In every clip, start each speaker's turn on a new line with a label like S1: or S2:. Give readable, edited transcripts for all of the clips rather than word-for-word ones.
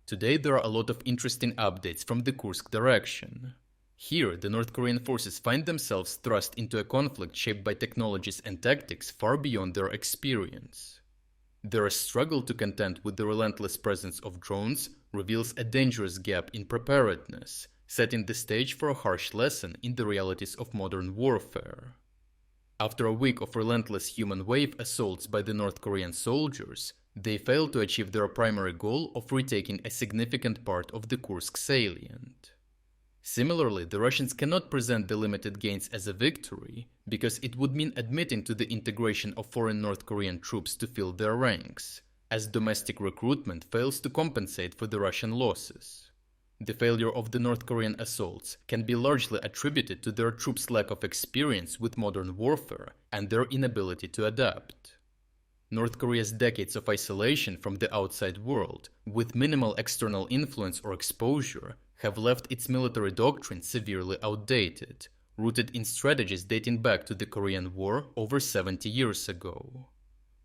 S1: Today there are a lot of interesting updates from the Kursk direction. Here, the North Korean forces find themselves thrust into a conflict shaped by technologies and tactics far beyond their experience. Their struggle to contend with the relentless presence of drones reveals a dangerous gap in preparedness, setting the stage for a harsh lesson in the realities of modern warfare. After a week of relentless human wave assaults by the North Korean soldiers, they failed to achieve their primary goal of retaking a significant part of the Kursk Salient. Similarly, the Russians cannot present the limited gains as a victory, because it would mean admitting to the integration of foreign North Korean troops to fill their ranks, as domestic recruitment fails to compensate for the Russian losses. The failure of the North Korean assaults can be largely attributed to their troops' lack of experience with modern warfare and their inability to adapt. North Korea's decades of isolation from the outside world, with minimal external influence or exposure, have left its military doctrine severely outdated, rooted in strategies dating back to the Korean War over 70 years ago.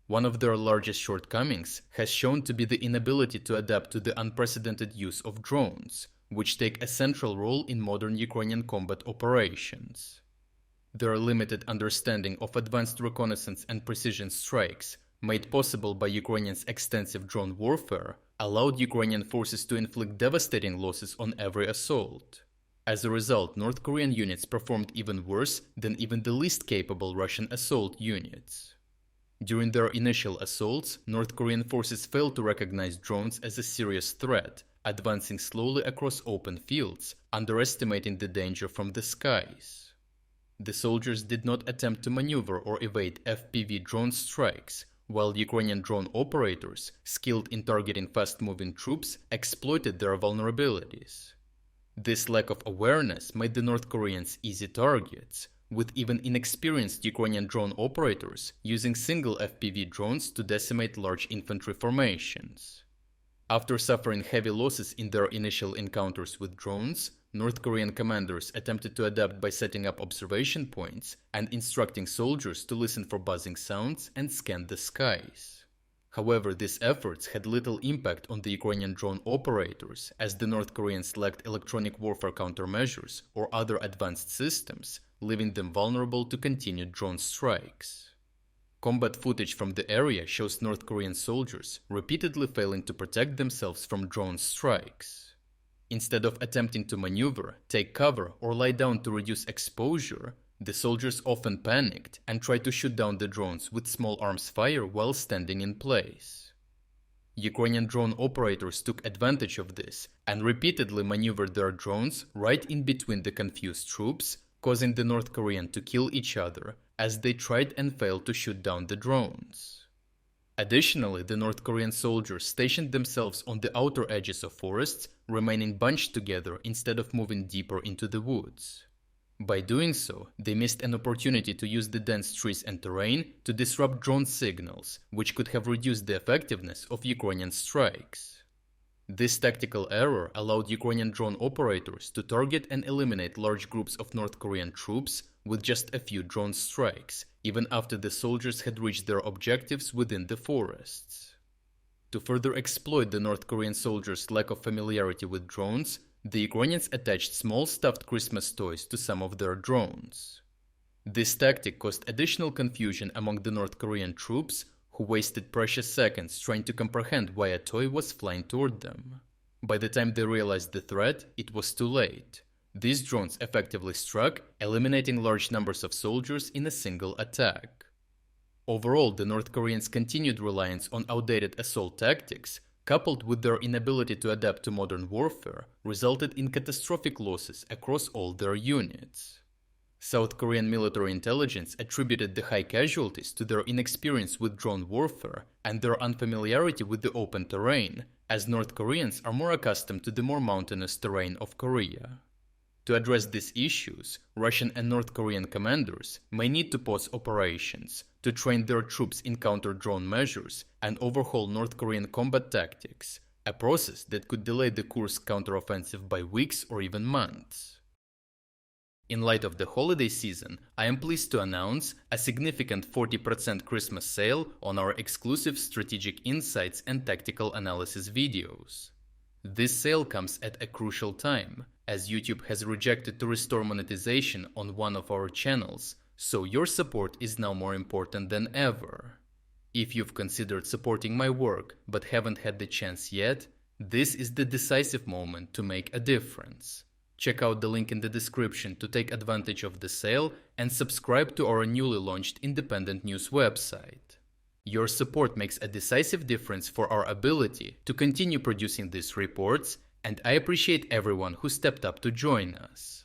S1: One of their largest shortcomings has shown to be the inability to adapt to the unprecedented use of drones, which take a central role in modern Ukrainian combat operations. Their limited understanding of advanced reconnaissance and precision strikes, made possible by Ukrainians' extensive drone warfare, allowed Ukrainian forces to inflict devastating losses on every assault. As a result, North Korean units performed even worse than even the least capable Russian assault units. During their initial assaults, North Korean forces failed to recognize drones as a serious threat, advancing slowly across open fields, underestimating the danger from the skies. The soldiers did not attempt to maneuver or evade FPV drone strikes, while Ukrainian drone operators, skilled in targeting fast-moving troops, exploited their vulnerabilities. This lack of awareness made the North Koreans easy targets, with even inexperienced Ukrainian drone operators using single FPV drones to decimate large infantry formations. After suffering heavy losses in their initial encounters with drones, North Korean commanders attempted to adapt by setting up observation points and instructing soldiers to listen for buzzing sounds and scan the skies. However, these efforts had little impact on the Ukrainian drone operators, as the North Koreans lacked electronic warfare countermeasures or other advanced systems, leaving them vulnerable to continued drone strikes. Combat footage from the area shows North Korean soldiers repeatedly failing to protect themselves from drone strikes. Instead of attempting to maneuver, take cover, or lie down to reduce exposure, the soldiers often panicked and tried to shoot down the drones with small arms fire while standing in place. Ukrainian drone operators took advantage of this and repeatedly maneuvered their drones right in between the confused troops, causing the North Korean to kill each other as they tried and failed to shoot down the drones. Additionally, the North Korean soldiers stationed themselves on the outer edges of forests, remaining bunched together instead of moving deeper into the woods. By doing so, they missed an opportunity to use the dense trees and terrain to disrupt drone signals, which could have reduced the effectiveness of Ukrainian strikes. This tactical error allowed Ukrainian drone operators to target and eliminate large groups of North Korean troops with just a few drone strikes, even after the soldiers had reached their objectives within the forests. To further exploit the North Korean soldiers' lack of familiarity with drones, the Ukrainians attached small stuffed Christmas toys to some of their drones. This tactic caused additional confusion among the North Korean troops, who wasted precious seconds trying to comprehend why a toy was flying toward them. By the time they realized the threat, it was too late. These drones effectively struck, eliminating large numbers of soldiers in a single attack. Overall, the North Koreans' continued reliance on outdated assault tactics, coupled with their inability to adapt to modern warfare, resulted in catastrophic losses across all their units. South Korean military intelligence attributed the high casualties to their inexperience with drone warfare and their unfamiliarity with the open terrain, as North Koreans are more accustomed to the more mountainous terrain of Korea. To address these issues, Russian and North Korean commanders may need to pause operations, to train their troops in counter-drone measures and overhaul North Korean combat tactics, a process that could delay the Kursk counteroffensive by weeks or even months. In light of the holiday season, I am pleased to announce a significant 40% Christmas sale on our exclusive strategic insights and tactical analysis videos. This sale comes at a crucial time, as YouTube has rejected to restore monetization on one of our channels, so your support is now more important than ever. If you've considered supporting my work but haven't had the chance yet, this is the decisive moment to make a difference. Check out the link in the description to take advantage of the sale and subscribe to our newly launched independent news website. Your support makes a decisive difference for our ability to continue producing these reports, and I appreciate everyone who stepped up to join us.